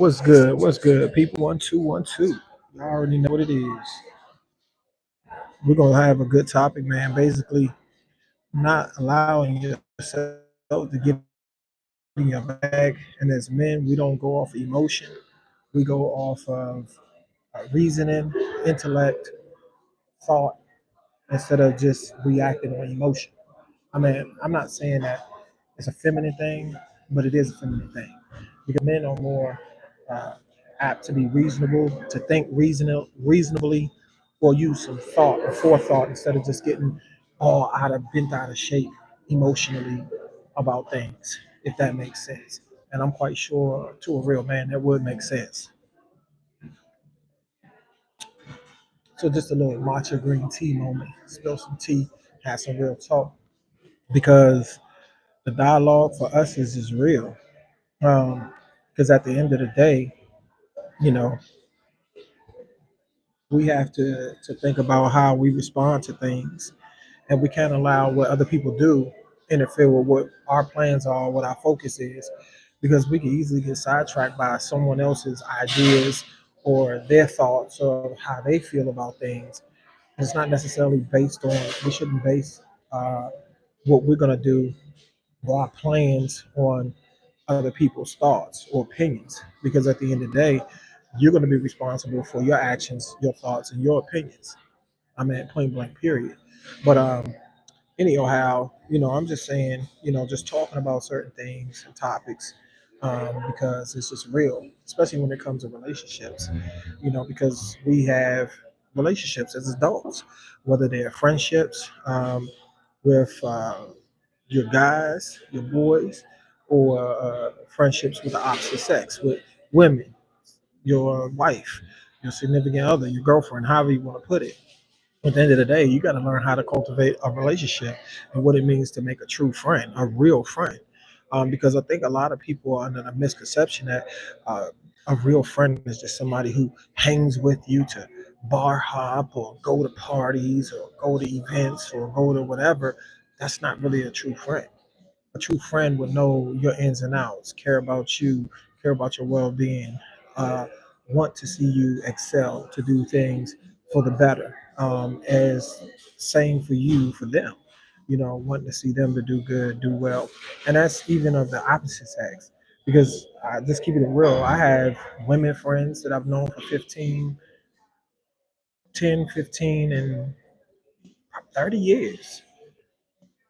What's good? What's good, people? 1 2 1 2. You already know what it is. We're gonna have a good topic, man. Basically, not allowing yourself to get in your bag. And as men, we don't go off of emotion. We go off of reasoning, intellect, thought, instead of just reacting on emotion. I mean, I'm not saying that it's a feminine thing, but it is a feminine thing because men are more uh, apt to be reasonable, to think reasonably, or use some thought or forethought instead of just getting all bent out of shape emotionally about things, if that makes sense. And I'm quite sure to a real man that would make sense. So just a little matcha green tea moment. Spill some tea, have some real talk because the dialogue for us is just real. Because at the end of the day, you know, we have to think about how we respond to things, and we can't allow what other people do interfere with what our plans are, what our focus is, because we can easily get sidetracked by someone else's ideas or their thoughts of how they feel about things. It's not necessarily based on. We shouldn't base uh, what we're gonna do or our plans on other people's thoughts or opinions, because at the end of the day, you're going to be responsible for your actions, your thoughts, and your opinions. I mean, point blank, period. But anyhow, I'm just saying, just talking about certain things and topics, because it's just real, especially when it comes to relationships. Because we have relationships as adults, whether they're friendships, with your guys, your boys, or friendships with the opposite sex, with women, your wife, your significant other, your girlfriend, however you want to put it. At the end of the day, you got to learn how to cultivate a relationship and what it means to make a true friend, a real friend. Because I think a lot of people are under the misconception that uh, a real friend is just somebody who hangs with you to bar hop or go to parties or go to events or go to whatever. That's not really a true friend. A true friend would know your ins and outs, care about you, care about your well being, uh, want to see you excel, to do things for the better. As same for you, for them, wanting to see them to do good, do well. And that's even of the opposite sex. Because just keeping it real, I have women friends that I've known for 15, 10, 15, and 30 years.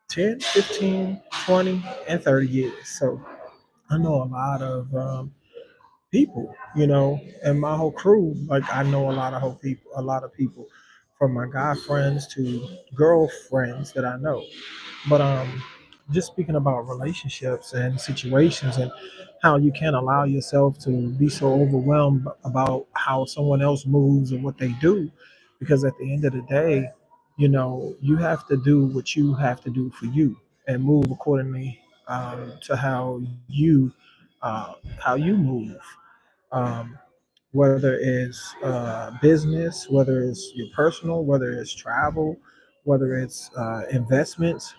10, 15, 20, and 30 years. So I know a lot of people, and my whole crew. Like I know a lot of people, from my guy friends to girlfriends that I know. But just speaking about relationships and situations and how you can't allow yourself to be so overwhelmed about how someone else moves or what they do, because at the end of the day, you have to do what you have to do for you and move accordingly, to how you move. Um, whether it's business, whether it's your personal, whether it's travel, whether it's investments,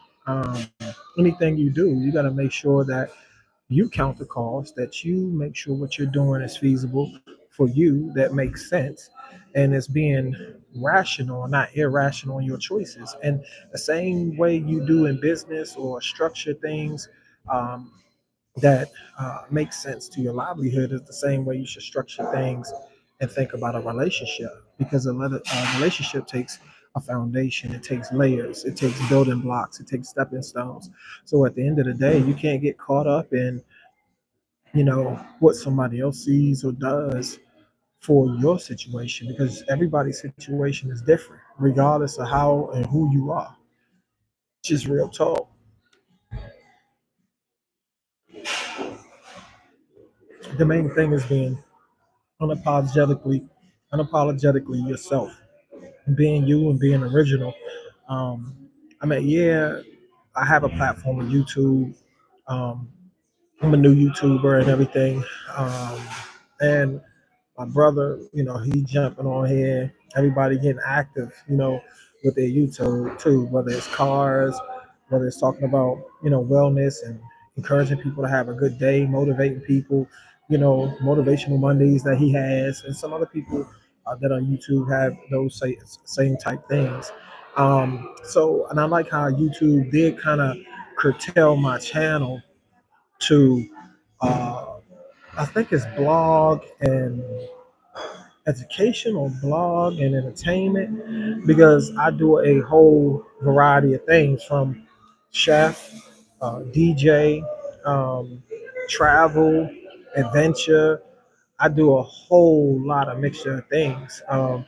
anything you do, you got to make sure that you count the cost, that you make sure what you're doing is feasible for you, that makes sense, and it's being rational, not irrational in your choices. And the same way you do in business or structure things, um, that makes sense to your livelihood is the same way you should structure things and think about a relationship, because a relationship takes a foundation, it takes layers, it takes building blocks, it takes stepping stones. So at the end of the day, you can't get caught up in what somebody else sees or does for your situation, because everybody's situation is different regardless of how and who you are. Just real talk. The main thing is being unapologetically unapologetically yourself, being you and being original. um I mean, yeah, I have a platform on YouTube. um I'm a new YouTuber and everything. And my brother, he jumping on here, everybody getting active, with their YouTube too, whether it's cars, whether it's talking about, wellness and encouraging people to have a good day, motivating people, motivational Mondays that he has, and some other people that on YouTube have those same type things. And I like how YouTube did kind of curtail my channel to, uh, I think it's blog and educational blog and entertainment, because I do a whole variety of things from chef, DJ, um, travel, adventure. I do a whole lot of mixture of things. Um,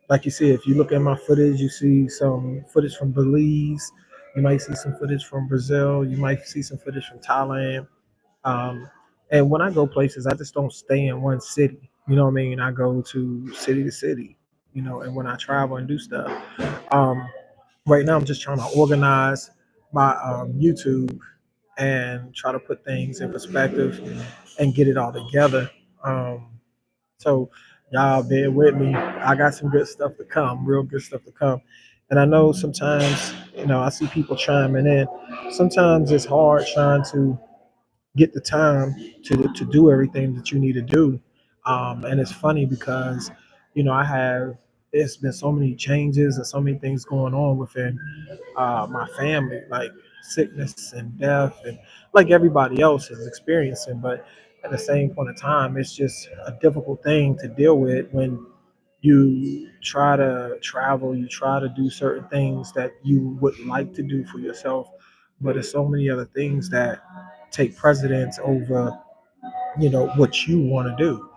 like you see, if you look at my footage, you see some footage from Belize. You might see some footage from Brazil. You might see some footage from Thailand. Um, and when I go places, I just don't stay in one city. You know what I mean? I go to city, and when I travel and do stuff. Um, right now, I'm just trying to organize my YouTube and try to put things in perspective and get it all together. Um, so, y'all bear with me. I got some good stuff to come, real good stuff to come. And I know sometimes, I see people chiming in. Sometimes it's hard trying to get the time to do everything that you need to do. And it's funny because, I have, it's been so many changes and so many things going on within my family, like sickness and death, and like everybody else is experiencing. But at the same point in time, it's just a difficult thing to deal with when you try to travel, you try to do certain things that you would like to do for yourself, but there's so many other things that take precedence over, what you want to do.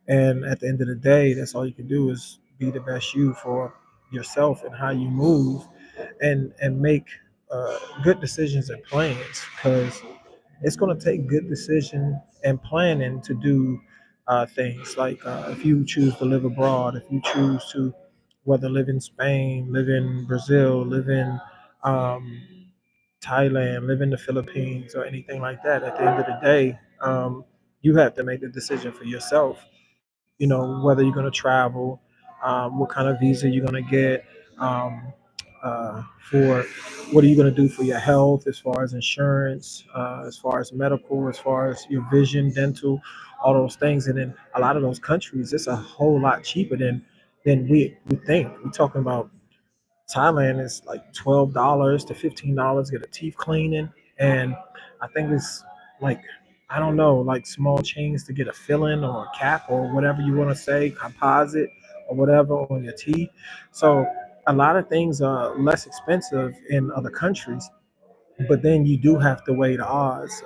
And at the end of the day, that's all you can do is be the best you for yourself and how you move, and make good decisions and plans, because it's going to take good decision and planning to do things like, if you choose to live abroad, if you choose to, whether live in Spain, live in Brazil, live in um, Thailand, live in the Philippines, or anything like that. At the end of the day, you have to make the decision for yourself. Whether you're going to travel, what kind of visa you're going to get, um, for what are you going to do for your health, as far as insurance, as far as medical, as far as your vision, dental, all those things. And in a lot of those countries, it's a whole lot cheaper than we think. We're talking about Thailand is like $12 to $15 get a teeth cleaning, and I think it's like, I don't know, like small chains to get a filling or a cap or whatever you want to say, composite or whatever on your teeth. So a lot of things are less expensive in other countries, but then you do have to weigh the odds,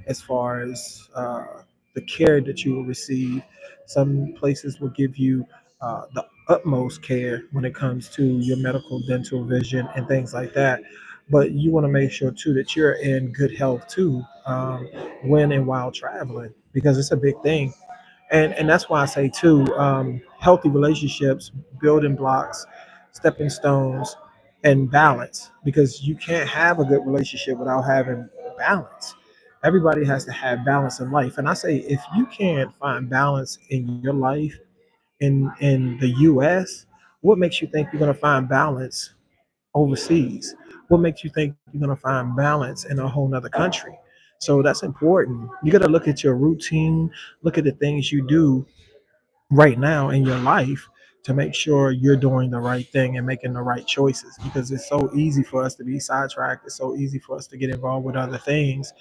as far as the care that you will receive. Some places will give you the utmost care when it comes to your medical, dental, vision, and things like that. But you want to make sure too that you're in good health too, when and while traveling, because it's a big thing. And that's why I say too, healthy relationships, building blocks, stepping stones, and balance, because you can't have a good relationship without having balance. Everybody has to have balance in life, and I say if you can't find balance in your life in the US, what makes you think you're going to find balance overseas? What makes you think you're going to find balance in a whole nother country? So that's important. You got to look at your routine, look at the things you do right now in your life to make sure you're doing the right thing and making the right choices, because it's so easy for us to be sidetracked. It's so easy for us to get involved with other things.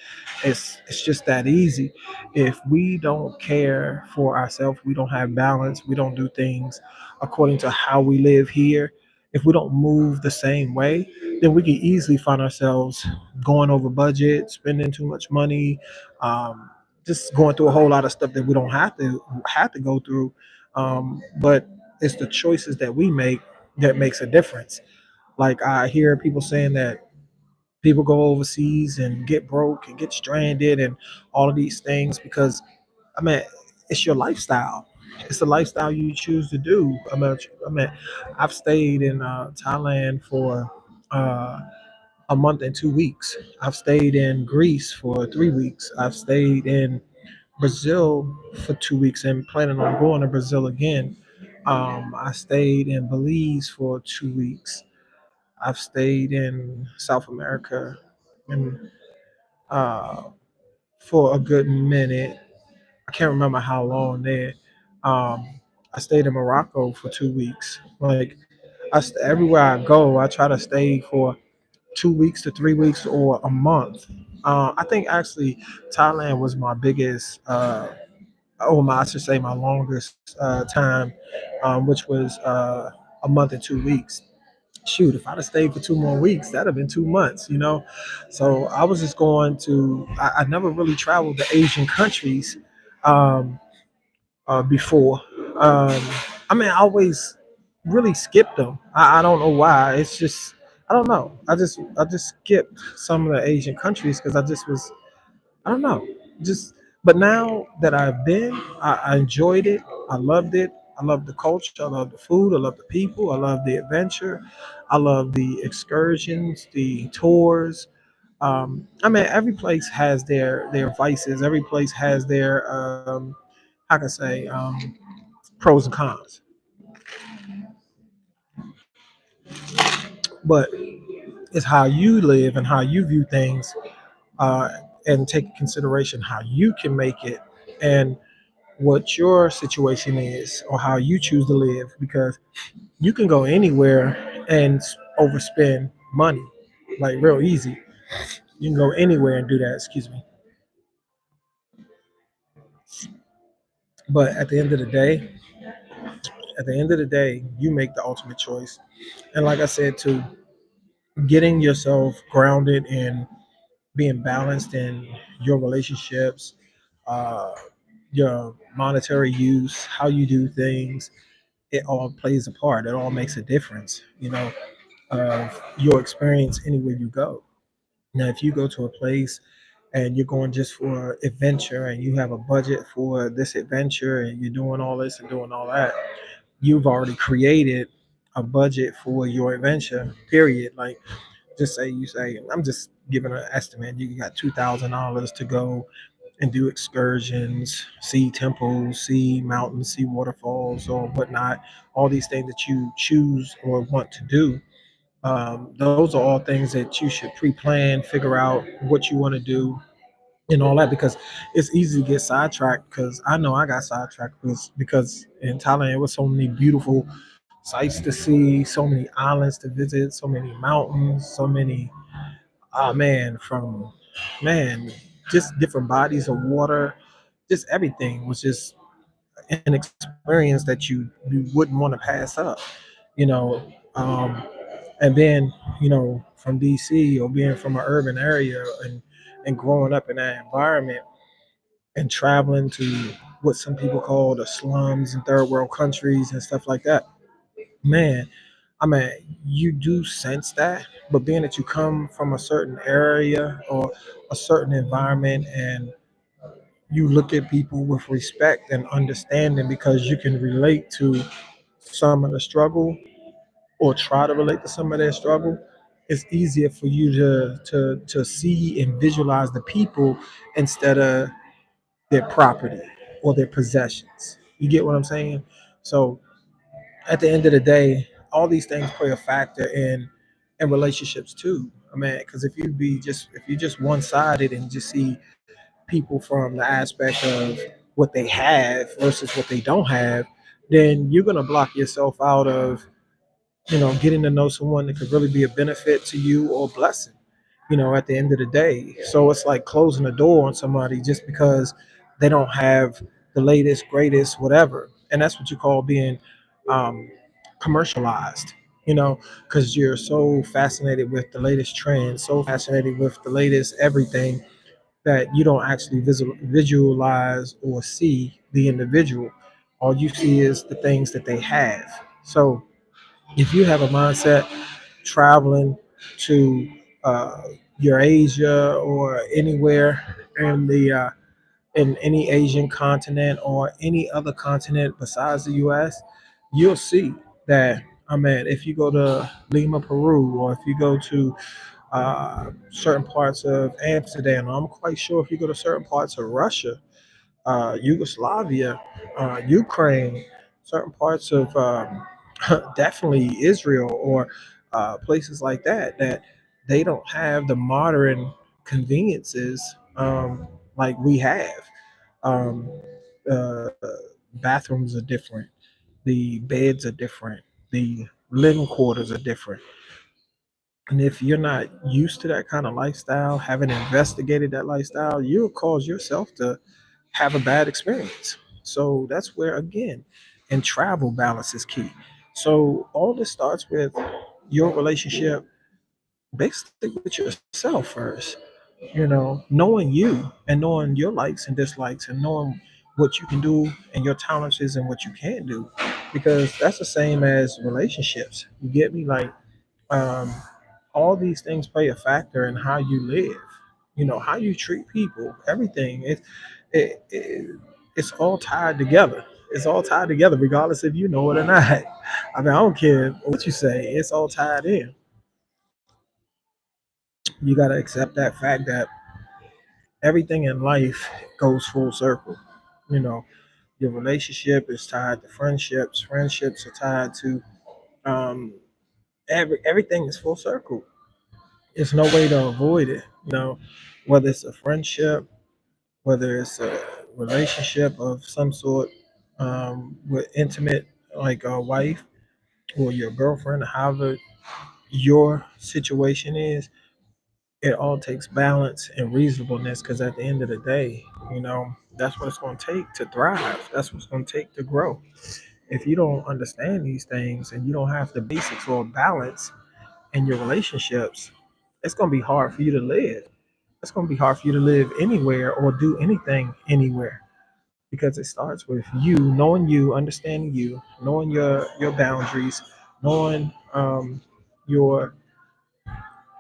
It's just that easy. If we don't care for ourselves, we don't have balance, we don't do things according to how we live here, if we don't move the same way, then we can easily find ourselves going over budget, spending too much money, um, just going through a whole lot of stuff that we don't have to go through. But it's the choices that we make that makes a difference. Like I hear people saying that people go overseas and get broke and get stranded and all of these things because, I mean, it's your lifestyle. It's the lifestyle you choose to do. I mean, I've stayed in Thailand for uh, a month and 2 weeks. I've stayed in Greece for 3 weeks. I've stayed in Brazil for 2 weeks and planning on going to Brazil again. I stayed in Belize for 2 weeks. I've stayed in South America and uh, for a good minute. can't remember how long there. I stayed in Morocco for 2 weeks. Like everywhere I go, I try to stay for 2 weeks to 3 weeks or a month. I think actually Thailand was my biggest, I should say my longest time, which was a month and 2 weeks. Shoot, if I'd have stayed for 2 more weeks, that'd have been 2 months, you know? So I was just going to, I never really traveled to Asian countries um, before. Um, I mean, I always really skipped them. I don't know why. It's just, I don't know. I just skipped some of the Asian countries because I just was, I don't know. Just but now that I've been, I enjoyed it. I loved it. I love the culture. I love the food. I love the people. I love the adventure. I love the excursions, the tours. I mean, every place has their vices. Every place has their how can I say pros and cons. But it's how you live and how you view things, uh, and take in consideration how you can make it and what your situation is or how you choose to live because you can go anywhere and overspend money like real easy. You can go anywhere and do that, excuse me. But at the end of the day, you make the ultimate choice. And like I said, to getting yourself grounded in being balanced in your relationships, uh, your monetary use, how you do things, it all plays a part. It all makes a difference, of your experience anywhere you go. Now, if you go to a place and you're going just for adventure and you have a budget for this adventure and you're doing all this and doing all that, you've already created a budget for your adventure, period. Like, just say you say, I'm just giving an estimate, you got $2,000 to go and do excursions, see temples, see mountains, see waterfalls or whatnot, all these things that you choose or want to do. Those are all things that you should pre-plan, figure out what you want to do, and all that because it's easy to get sidetracked. Because I know I got sidetracked because in Thailand it was so many beautiful sights to see, so many islands to visit, so many mountains, so many man from man just different bodies of water, just everything was just an experience that you wouldn't want to pass up, you know. And then from DC or being from an urban area and growing up in that environment and traveling to what some people call the slums in third world countries and stuff like that, man, I mean, you do sense that, but being that you come from a certain area or a certain environment and you look at people with respect and understanding because you can relate to some of the struggle or try to relate to some of their struggle, it's easier for you to see and visualize the people instead of their property or their possessions. You get what I'm saying? So at the end of the day, all these things play a factor in relationships too. I mean, because if you just one sided and just see people from the aspect of what they have versus what they don't have, then you're gonna block yourself out of getting to know someone that could really be a benefit to you or a blessing, at the end of the day. So it's like closing the door on somebody just because they don't have the latest, greatest, whatever. And that's what you call being um, commercialized, because you're so fascinated with the latest trends, so fascinated with the latest everything that you don't actually visualize or see the individual. All you see is the things that they have. So if you have a mindset traveling to uh, Eurasia or anywhere in the in any Asian continent or any other continent besides the U.S., you'll see that. I mean, if you go to Lima, Peru, or if you go to certain parts of Amsterdam, I'm quite sure if you go to certain parts of Russia, Yugoslavia, Ukraine, certain parts of definitely Israel or places like that, that they don't have the modern conveniences like we have. Um, uh, bathrooms are different, the beds are different, the living quarters are different. And if you're not used to that kind of lifestyle, haven't investigated that lifestyle, you'll cause yourself to have a bad experience. So that's where, again, and travel balance is key. So all this starts with your relationship basically with yourself first. Knowing you and knowing your likes and dislikes and knowing what you can do and your talents is and what you can't do. Because that's the same as relationships. You get me? Like, um, all these things play a factor in how you live. How you treat people, everything. It's all tied together. It's all tied together, regardless if you know it or not. I mean, I don't care what you say. It's all tied in. You got to accept that fact that everything in life goes full circle. You know, your relationship is tied to friendships. Friendships are tied to um, everything is full circle. There's no way to avoid it. Whether it's a friendship, whether it's a relationship of some sort, with intimate, like a wife or your girlfriend, however your situation is, it all takes balance and reasonableness. Because at the end of the day, that's what it's going to take to thrive. That's what's going to take to grow. If you don't understand these things and you don't have the basics or balance in your relationships, it's going to be hard for you to live. It's going to be hard for you to live anywhere or do anything anywhere, because it starts with you, understanding you, knowing your boundaries, knowing your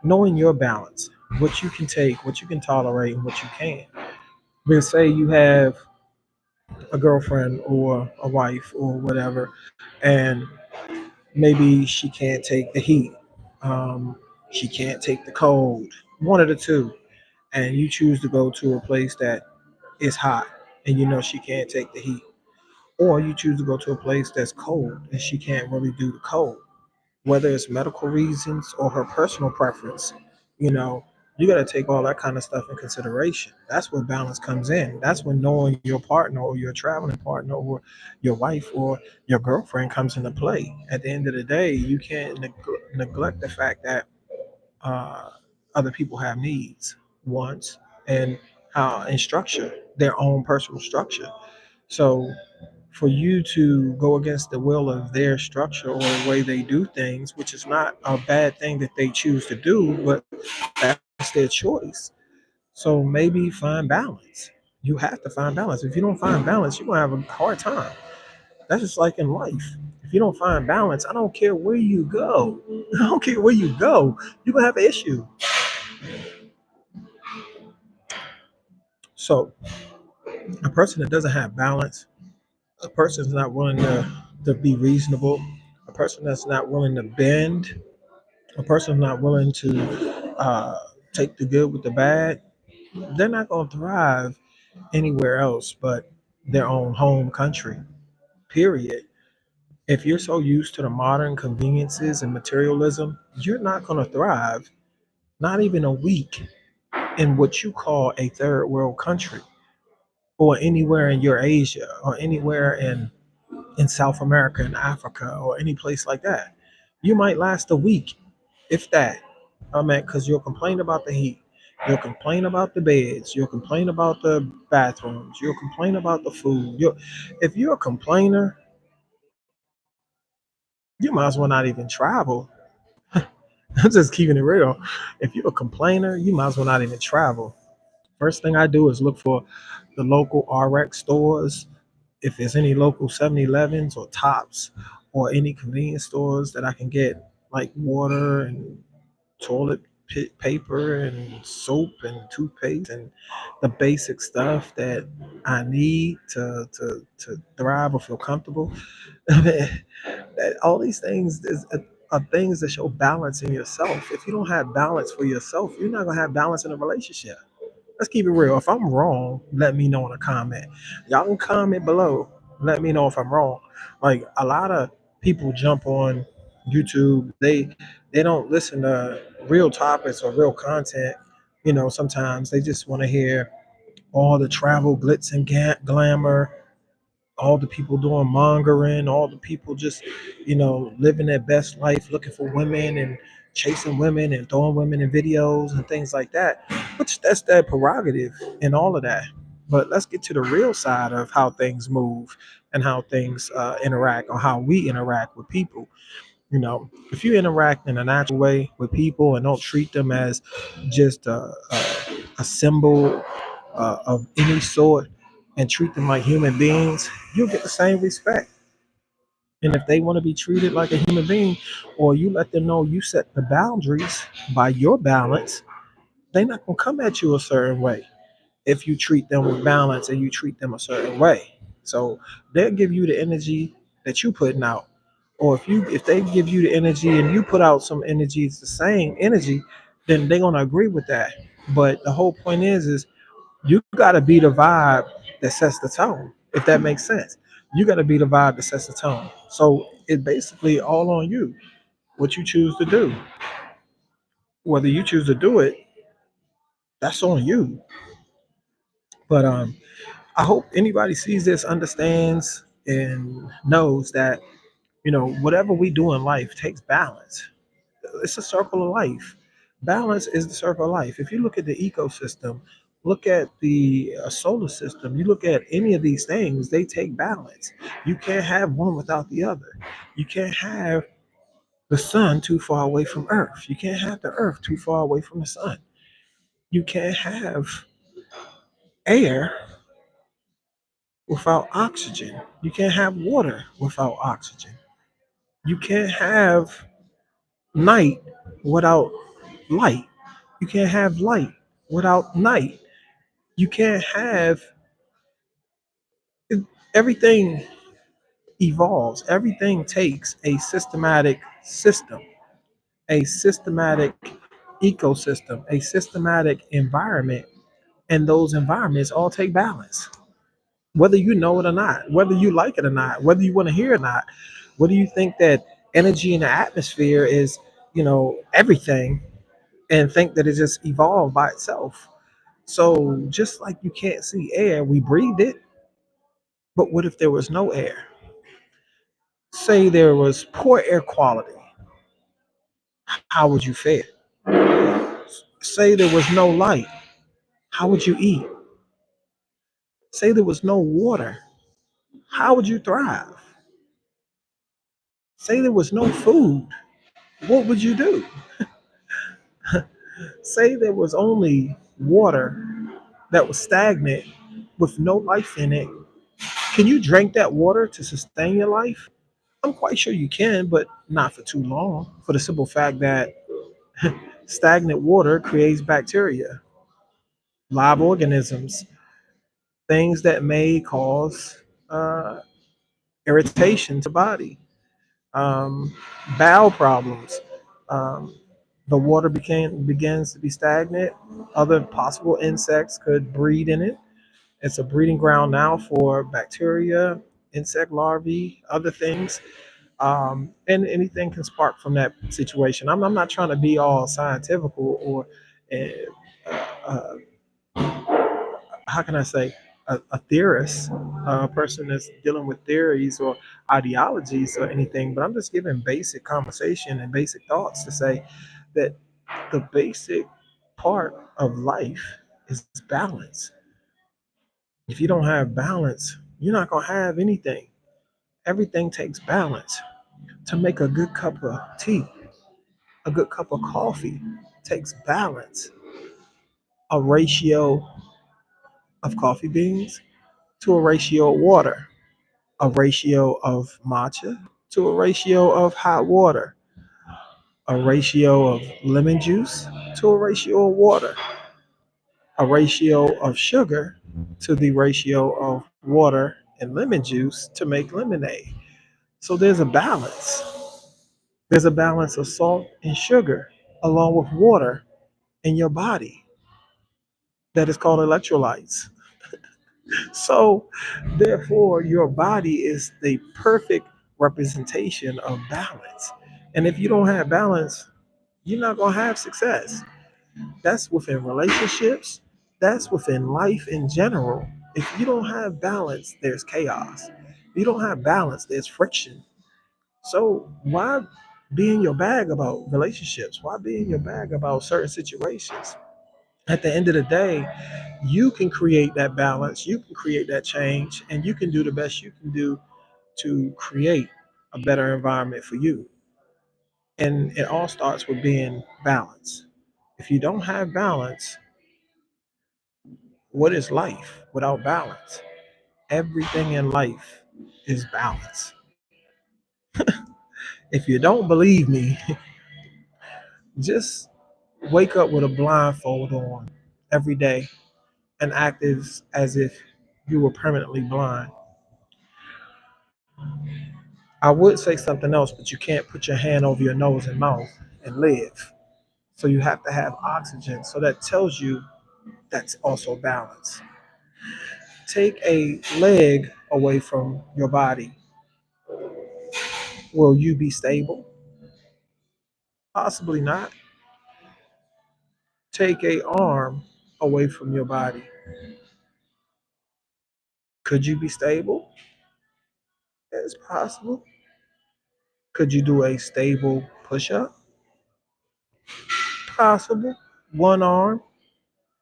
knowing your balance, what you can take, what you can tolerate, and what you can't. Because say you have a girlfriend or a wife or whatever, and maybe she can't take the heat, she can't take the cold, one of the two, and you choose to go to a place that is hot, and she can't take the heat, or you choose to go to a place that's cold and she can't really do the cold, whether it's medical reasons or her personal preference. you know you got to take all that kind of stuff in consideration. That's where balance comes in. That's when knowing your partner or your traveling partner or your wife or your girlfriend comes into play. At the end of the day, you can't neglect the fact that uh, other people have needs, wants, and how and structure their own personal structure. So for you to go against the will of their structure or the way they do things, which is not a bad thing that they choose to do, but that's their choice. So maybe find balance. You have to find balance. If you don't find balance, you're gonna have a hard time. That's just like in life. If you don't find balance, I don't care where you go. I don't care where you go. You're gonna have an issue. So a person that doesn't have balance, a person that's not willing to be reasonable, a person that's not willing to bend, a person not willing to take the good with the bad, they're not going to thrive anywhere else but their own home country, period. If you're so used to the modern conveniences and materialism, you're not going to thrive, not even a week, in what you call a third world country, or anywhere in your Asia, or anywhere in South America and Africa, or any place like that. You might last a week, if that. I mean, because you'll complain about the heat, you'll complain about the beds, you'll complain about the bathrooms, you'll complain about the food. If you're a complainer, you might as well not even travel. I'm just keeping it real. If you're a complainer, you might as well not even travel. First thing I do is look for the local RX stores, if there's any local 7-Elevens or Tops or any convenience stores that I can get like water and toilet paper and soap and toothpaste and the basic stuff that I need to thrive or feel comfortable. All these things are things that show balance in yourself. If you don't have balance for yourself, you're not gonna have balance in a relationship. Let's keep it real. If I'm wrong, let me know in a comment. Y'all can comment below. Let me know if I'm wrong. Like, a lot of people jump on YouTube. They don't listen to real topics or real content. Sometimes they just want to hear all the travel glitz and glamour. all the people doing mongering, all the people just, living their best life, looking for women and chasing women and throwing women in videos and things like that. Which that's their prerogative and all of that. But let's get to the real side of how things move and how things interact, or how we interact with people. If you interact in a natural way with people and don't treat them as just a symbol of any sort, and treat them like human beings, you'll get the same respect. And if they want to be treated like a human being, or you let them know you set the boundaries by your balance, they're not going to come at you a certain way if you treat them with balance and you treat them a certain way. So they'll give you the energy that you putting out. Or if they give you the energy and you put out some energy, it's the same energy, then they're gonna agree with that. But the whole point is you gotta be the vibe that sets the tone, if that makes sense. You gotta be the vibe that sets the tone. So it basically all on you, what you choose to do. Whether you choose to do it, that's on you. But I hope anybody sees this, understands, and knows that, whatever we do in life takes balance. It's a circle of life. Balance is the circle of life. If you look at the ecosystem, look at the solar system, you look at any of these things, they take balance. You can't have one without the other. You can't have the sun too far away from Earth. You can't have the Earth too far away from the sun. You can't have air without oxygen. You can't have water without oxygen. You can't have night without light. You can't have light without night. You can't have everything evolves. Everything takes a systematic ecosystem, a systematic environment, and those environments all take balance. Whether you know it or not, whether you like it or not, whether you want to hear it or not, whether you think that energy in the atmosphere is, everything, and think that it just evolved by itself. So just like you can't see air, we breathe it. But what if there was no air? Say there was poor air quality. How would you fare? Say there was no light. How would you eat? Say there was no water. How would you thrive? Say there was no food. What would you do? Say there was only water that was stagnant with no life in it. Can you drink that water to sustain your life? I'm quite sure you can, but not for too long. For the simple fact that stagnant water creates bacteria, live organisms, things that may cause uh, irritation to the body, um, bowel problems. Um, the water begins to be stagnant. Other possible insects could breed in it. It's a breeding ground now for bacteria, insect larvae, other things. And anything can spark from that situation. I'm not trying to be all scientific or uh, how can I say, a theorist, a person that's dealing with theories or ideologies or anything, but I'm just giving basic conversation and basic thoughts to say that the basic part of life is balance. If you don't have balance, you're not going to have anything. Everything takes balance. To make a good cup of tea, a good cup of coffee takes balance. A ratio of coffee beans to a ratio of water, a ratio of matcha to a ratio of hot water, a ratio of lemon juice to a ratio of water, a ratio of sugar to the ratio of water and lemon juice to make lemonade. So there's a balance. There's a balance of salt and sugar along with water in your body that is called electrolytes. So, therefore, your body is the perfect representation of balance. And if you don't have balance, you're not going to have success. That's within relationships, that's within life in general. If you don't have balance, there's chaos. You don't have balance, there's friction. So why be in your bag about relationships? Why be in your bag about certain situations? At the end of the day, you can create that balance, you can create that change, and you can do the best you can do to create a better environment for you. And it all starts with being balanced. If you don't have balance, what is life without balance? Everything in life is balance. If you don't believe me, just wake up with a blindfold on every day and act as if you were permanently blind. I would say something else, but you can't put your hand over your nose and mouth and live. So you have to have oxygen. So that tells you that's also balance. Take a leg away from your body. Will you be stable? Possibly not. Take a arm away from your body. Could you be stable? It's possible. Could you do a stable push up? Possible. One arm,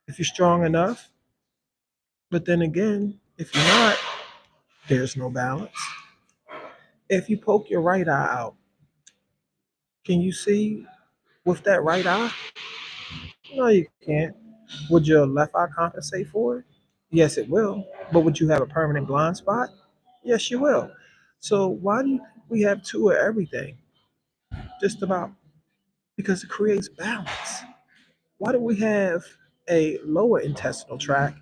if you're strong enough. But then again, if you're not, there's no balance. If you poke your right eye out, can you see with that right eye? No, you can't. Would your left eye compensate for it? Yes, it will. But would you have a permanent blind spot? Yes, you will. So why do you think we have two of everything? Just about because it creates balance. Why do we have a lower intestinal tract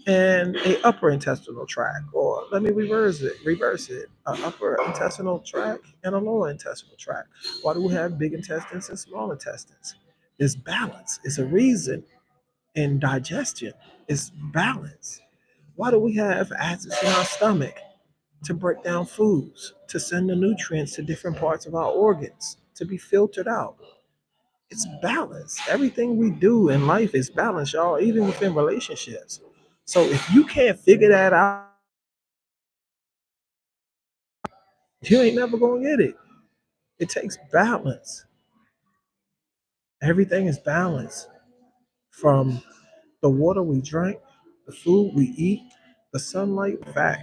and a upper intestinal tract? Or let me reverse it. A upper intestinal tract and a lower intestinal tract. Why do we have big intestines and small intestines? It's balance. It's a reason. In digestion is balance. Why do we have acids in our stomach? To break down foods, to send the nutrients to different parts of our organs, to be filtered out. It's balance. Everything we do in life is balance, y'all, even within relationships. So if you can't figure that out, you ain't never gonna get it. It takes balance. Everything is balance. From the water we drink, the food we eat, the sunlight, fact.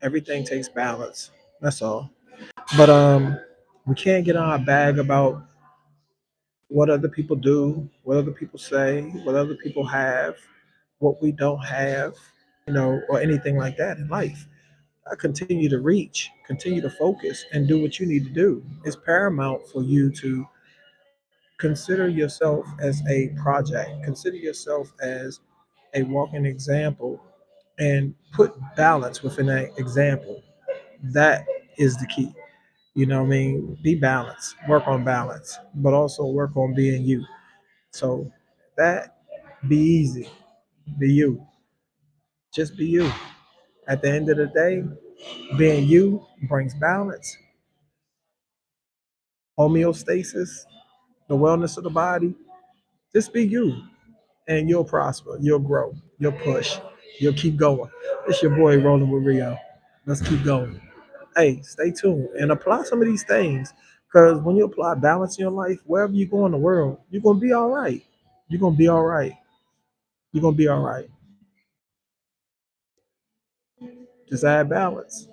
Everything takes balance. That's all. But we can't get on our bag about what other people do, what other people say, what other people have, what we don't have, or anything like that in life. I continue to reach, continue to focus, and do what you need to do. It's paramount for you to consider yourself as a project, consider yourself as a walking example, and put balance within that example. That is the key. You know what I mean? Be balanced, work on balance, but also work on being you. So that be easy, be you. Just be you. At the end of the day, being you brings balance, homeostasis, the wellness of the body. Just be you and you'll prosper, you'll grow, you'll push, you'll keep going. It's your boy rolling with Rio. Let's keep going. Hey, stay tuned and apply some of these things. Because when you apply balance in your life, wherever you go in the world, you're gonna be all right. You're gonna be all right. You're gonna be all right. Just add balance.